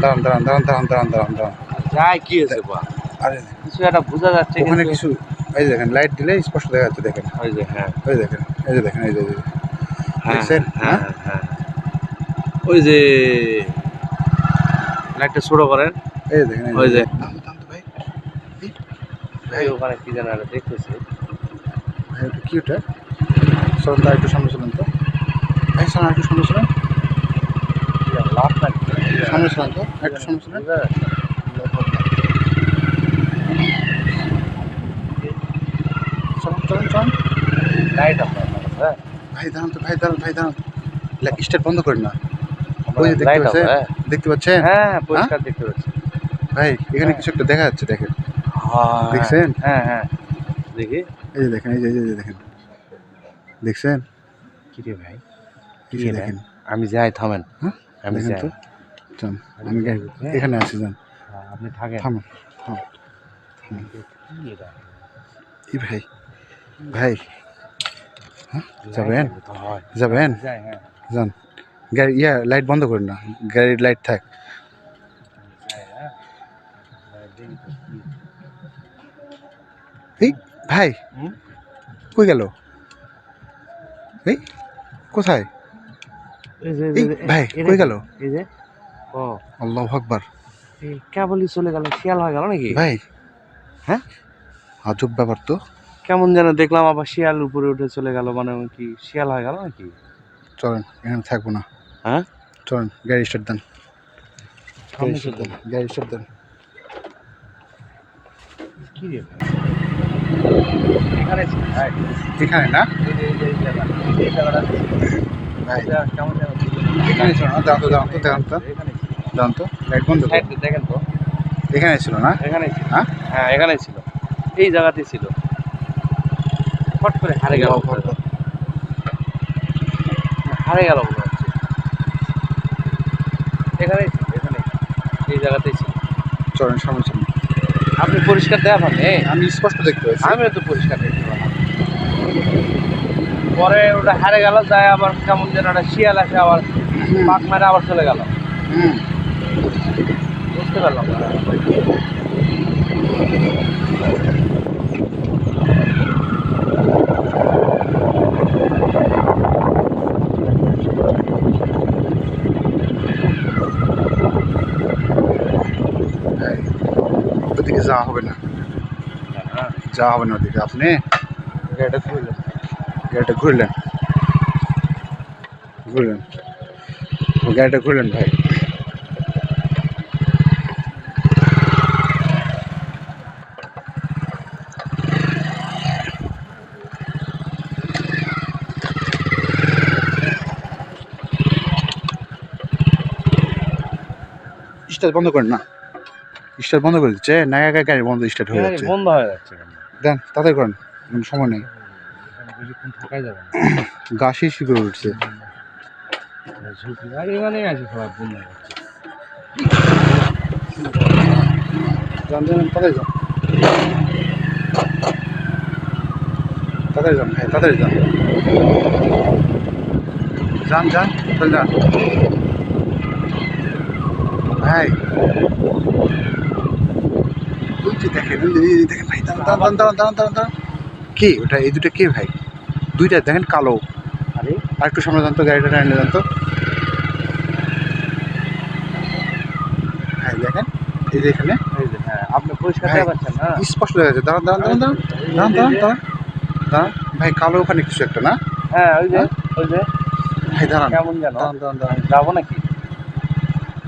দাঁড়ান দাঁড়ান দাঁড়ান দাঁড়ান দাঁড়ান দাঁড়ান দাঁড়ান যাই কি হয়েছে বা আরে কিছু একটা বোঝা যাচ্ছে ওখানে কিন্তু কিছু এই দেখেন লাইট দিলে স্পষ্ট দেখা যাচ্ছে দেখেন ওই যে হ্যাঁ ওই দেখেন এই যে দেখেন এই যে হ্যাঁ দেখছেন হ্যাঁ হ্যাঁ ওই যে লাইটটা ছোট করেন এই যে দেখেন ওই যে ভাই ভাই ওখানে কি যেন একটা দেখতেছি ভাই ওটা কি ওটা চলুন তো একটু সামনে চলুন তো ভাই সামনে একটু সামনে চলুন লাভ নাই সামনে চলুন তো একটু সামনে চলুন চলুন চলুন চলুন লাইট আপনার হ্যাঁ ভাই দাঁড়ান তো ভাই দাঁড়ান ভাই দাঁড়ান স্টার্ট বন্ধ করেন না ওই যে দেখতে লাইট পাচ্ছেন হ্যাঁ দেখতে পাচ্ছেন হ্যাঁ পরিষ্কার দেখতে পাচ্ছি ভাই এখানে কিছু একটা দেখা যাচ্ছে দেখেন হ্যাঁ দেখছেন হ্যাঁ হ্যাঁ দেখি এই যে দেখেন এই যে দেখেন দেখছেন কি রে ভাই এই যে দেখেন আমি যাই থামেন হ্যাঁ আমি দেখেন যাই তো চল আমি এখানে আছি যান আপনি থাকেন থামেন এই ভাই ভাই হ্যাঁ যাবেন যাবেন যাই হ্যাঁ যান গাড়ি লাইট বন্ধ করেন না গাড়ির লাইট থাক এই ভাই কই গেল এই কোথায় এই ভাই কই গেল এই যে ও আল্লাহু আকবার এই কেবলই চলে গেল শিয়াল হয়ে গেল নাকি ভাই হ্যাঁ আজব ব্যাপার তো কেমন যেন দেখলাম আবার শিয়াল উপরে উঠে চলে গেল মানে কি শিয়াল হয়ে গেল নাকি চলেন এখানে থাকবো না হ্যাঁ চলেন গাড়ি স্টার্ট দেন সামনে চলে গাড়ি স্টার্ট দেন কি রে এখানে ভাই এখানে না এই জায়গাটা ভাই কেমন যেন এখানে ছিল না দাঁড়ান তো দাঁড়ান তো দাঁড়ান তো এখানে দাঁড়ান তো লাইট বন্ধ করুন। দেখেন তো এখানে ছিল না এখানেই ছিল হ্যাঁ হ্যাঁ এখানেই ছিল এই জায়গাতেই ছিল ফট করে হারে গেল আল্লাহু আকবার। হারে গেল মনে হচ্ছে এখানেই ছিল এখানেই এই জায়গাতেই ছিল চলেন সামনে চলুন আপনি পরিষ্কার দেওয়া পাবেন আমি স্পষ্ট দেখতে পাচ্ছি আমিও তো পরিষ্কার দেখতে পেলাম পরে ওটা হারে গেল যায় আবার কেমন যেন একটা শিয়াল আসে আবার পাক মারে আবার চলে গেল হুম বুঝতে পারলাম না। ভাই, ওদিকে যাওয়া হবে না যাওয়া হবে না ওদিকে আপনি গাড়িটা খুললেন গাড়িটা ঘুরলেন ঘুরলেন গাড়িটা ঘুরলেন ভাই স্টার্ট বন্ধ করেন না স্টার্ট বন্ধ করে দিচ্ছে না একা গাড়ি বন্ধ স্টার্ট হয়ে যাচ্ছে বন্ধ হয়ে যাচ্ছে দেন তাড়াতাড়ি করেন কোনো সময় নেই বেশিক্ষণ থাকাই যাবে না গা শিশি করে উঠছে ঝুঁকি আর এখানেই আছে সবাই বন্ধ হয়ে যাচ্ছে যান যান তাড়াতাড়ি যান তাড়াতাড়ি যান ভাই তাড়াতাড়ি যান যান যান চল যান ভাই ওই যে দেখেন ওই যে দেখেন ভাই দাঁড়ান দাঁড়ান দাঁড়ান দাঁড়ান দাঁড়ান দাঁড়ান কে ওটা এই দুটো কে ভাই দুইটা দেখেন কালো আরে আর একটু সামনে যান তো গাড়িটা টাইনে যান তো হ্যাঁ দেখেন এই যে এখানে এই যে হ্যাঁ আপনি পরিষ্কার ভাই, দেওয়া পাচ্ছেন না স্পষ্ট দেখা যাচ্ছে দাঁড়ান দাঁড়ান দাঁড়ান দাঁড়ান দাঁড়ান দাঁড়ান দাঁড়ান দাঁড়ান ভাই কালো ওখানে কিছু একটা না হ্যাঁ ওই যে ভাই দাঁড়ান কেমন যেন দাঁড়ান দাঁড়ান দাঁড়ান যাবো নাকি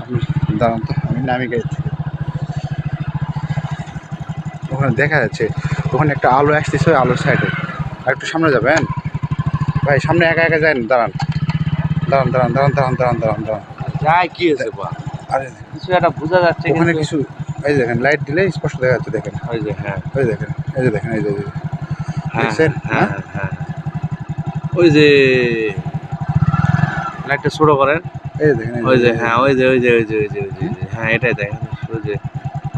আপনি দাঁড়ান তো আমি নামি গাড়ি থেকে ওখানে দেখা যাচ্ছে ওখানে একটা আলো আসতেছে ওই আলোর সাইডে আর একটু সামনে যাবেন ভাই সামনে একা একা যায় না দাঁড়ান দাঁড়ান দাঁড়ান দাঁড়ান দাঁড়ান দাঁড়ান দাঁড়ান দাঁড়ান যাই কি হয়েছে বা আরে কিছু একটা বোঝা যাচ্ছে ওখানে কিন্তু কিছু এই যে দেখেন লাইট দিলে স্পষ্ট দেখা যাচ্ছে দেখেন ওই যে হ্যাঁ ওই দেখেন এই যে দেখেন এই যে হ্যাঁ দেখছেন হ্যাঁ হ্যাঁ ওই যে লাইটটা ছোট করেন এই যে দেখেন ওই যে হ্যাঁ ওই যে হ্যাঁ এটাই দেখেন ওই যে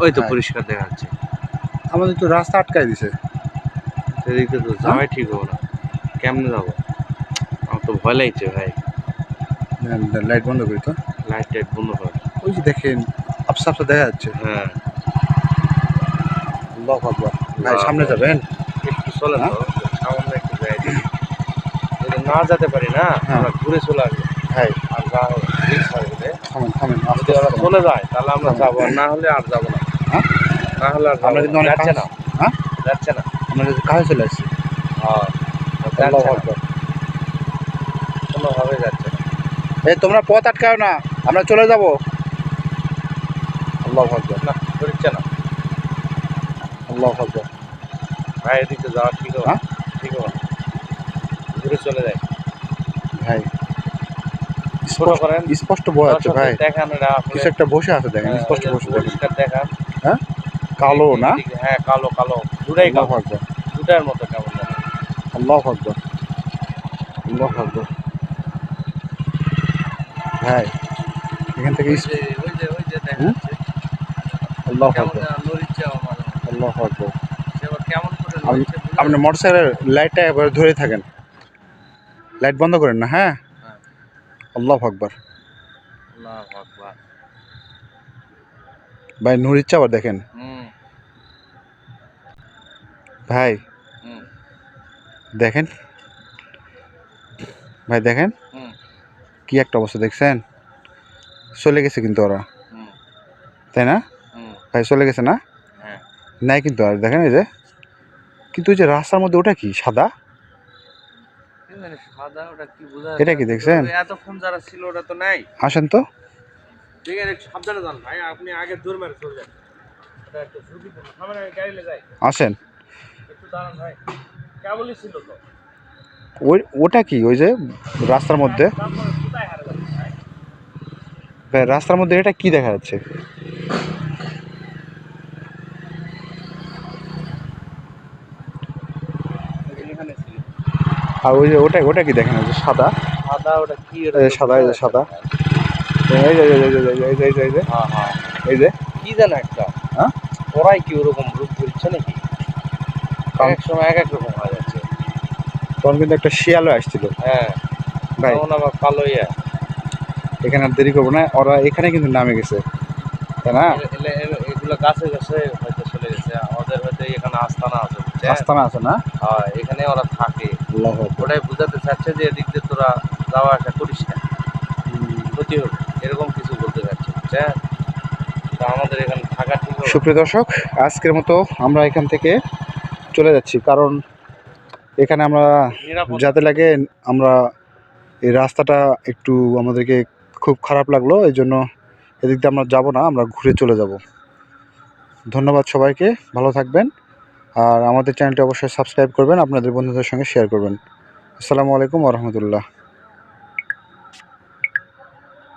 ওই তো হ্যাঁ। পরিষ্কার দেখা যাচ্ছে আমাদের তো রাস্তা আটকাই দিছে সেদিকে তো যাওয়াই ঠিক হবো না কেমনে যাবো আমার তো ভয় লাগছে ভাই লাইট বন্ধ করি তো লাইট টাইট বন্ধ কর ওই যে দেখেন ঝাপসা দেখা যাচ্ছে। হ্যাঁ আল্লাহু আকবার। ভাই আল্লাহু সামনে আকবার। যাবেন? একটু চলেন হ্যাঁ? তো, সামান্য একটু যাই দেখি। যদি না যেতে পারি না, হ্যাঁ। আমরা ঘুরে চলে আসবো। ভাই আর যা রিস্ক হয় বলে, থামেন, থামেন, আস্তে যদি আস্তে ওরা থামেন। চলে যায় তাহলে আমরা থামেন। যাবো, আর না হলে আর যাবো না। হ্যাঁ? না হলে আর আমরা যাবো না। কিন্তু অনেক যাচ্ছে কাজ না, হ্যাঁ? যাচ্ছে না। আমরা কিন্তু কাজে চলে আসছি। হ্যাঁ, আল্লাহু যাচ্ছে না, আকবার। কোনোভাবে যাচ্ছে না। এই তোমরা পথ আটকাও না। আমরা চলে যাব। আল্লাহু আকবার। না, করছে না। আল্লাহু আকবার। ভাই এদিকে যাওয়া ঠিক হবে হ্যাঁ? না, ঠিক হবে না। ঘুরে চলে যাই। ভাই ছোট স্পষ্ট করেন, স্পষ্ট বোঝা যাচ্ছে দর্শকদের ভাই। দেখান এটা আসলে। কিছু একটা বসে আছে দেখেন, ওই স্পষ্ট যে বসে দেখেন। পরিষ্কার দেখান। হ্যাঁ? কালো না? হ্যাঁ, কালো কালো, দুটাই আল্লাহু কালো, আকবার। দুটার মতো কেমন যেন। আল্লাহু আকবার। আল্লাহু আকবার। ভাই এখান থেকে ওই যে ওই যে ওই যে দেখা হুম? যাচ্ছে আল্লাহু কেমন আকবার। যেন নড়িচ্ছে আমার মাঝে মাঝে। আল্লাহু আকবার। সে আবার কেমন করে আপনি নড়িচ্ছে বোঝা আপনি যাচ্ছে না। মোটরসাইকেলের লাইটটা একবার ধরে থাকেন। লাইট বন্ধ করেন না, হ্যাঁ? হ্যাঁ, আল্লাহু আকবার। আল্লাহু আকবার। ভাই নড়িচ্ছে আবার দেখেন। হুম ভাই হুম দেখেন, ভাই দেখেন হুম কি একটা অবস্থা দেখছেন? চলে গেছে কিন্তু ওরা, হুম তাই না? হুম। ভাই চলে গেছে না? হ্যাঁ, নাই কিন্তু আর দেখেন এই যে, কিন্তু ওই যে রাস্তার মধ্যে ওটা কি সাদা? কি জানি সাদা, ওটা কি বোঝা এটা যাচ্ছে না, কি কিন্তু দেখছেন? ওই এতক্ষণ যারা ছিল ওরা তো নাই। আসেন তো। ঠিক আছে, একটু সাবধানে যান ভাই, আপনি আগে দৌড় মেরে চলে যান। এটা একটু ঝুঁকিপূর্ণ, সামনে আমি গাড়ি নিয়ে যাই। আসেন। একটু দাঁড়ান ভাই, কেবলই ছিল তো। ওটা কি ওই যে রাস্তার মধ্যে? তারপরে কোথায় হারে যাচ্ছে ভাই? ভাই রাস্তার মধ্যে এটা কি দেখা যাচ্ছে? এখানে ছিল আর ওই যে ওটা ওটা কি দেখেন ওই যে সাদা? সাদা, ওটা কি, ওটা এই যে তো সাদা, বোঝা এই যে যাচ্ছে না সাদা, ভাই। এই যে এই যে এই যে এই যে এই যে এই যে হ্যাঁ হ্যাঁ, এই যে কি যেন একটা, হ্যাঁ? ওরাই কি ওরকম রূপ ধরছে নাকি? এক কারণ এক সময় এক এক রকম হয়ে যাচ্ছে। তখন কিন্তু একটা শিয়ালও আসছিল। হ্যাঁ, ভাই তখন আবার কালো ইয়া। এখানে আর দেরি করবো না, ওরা এখানে কিন্তু নামে গেছে, তাই না? এগুলো গাছে গাছে হয়তো চলে গেছে, ওদের হয়তো এখানে আস্তানা আছে, বুঝছেন? আস্তানা আছে না? হ্যাঁ, এখানে ওরা থাকে। আল্লাহু আকবার। ওটাই বুঝাতে চাচ্ছে যে এদিক দিয়ে তোরা যাওয়া আসা করিস না, ক্ষতি হবে, এরকম কিছু বলতে চাচ্ছে, বুঝছেন? তা আমাদের এখানে থাকা ঠিক হবে না। সুপ্রিয় দর্শক, আজকের মতো আমরা এখান থেকে চলে যাচ্ছি, কারণ এখানে আমরা নিরাপদ না। যাতে লাগে আমরা এই রাস্তাটা একটু আমাদেরকে খুব খারাপ লাগলো, এই জন্য এদিক দিয়ে আমরা যাব না, আমরা ঘুরে চলে যাব। ধন্যবাদ সবাইকে, ভালো থাকবেন। আর আমাদের চ্যানেলটি অবশ্যই সাবস্ক্রাইব করবেন, আপনাদের বন্ধুদের সঙ্গে শেয়ার করবেন। আসসালামু আলাইকুম ওয়া রাহমাতুল্লাহ।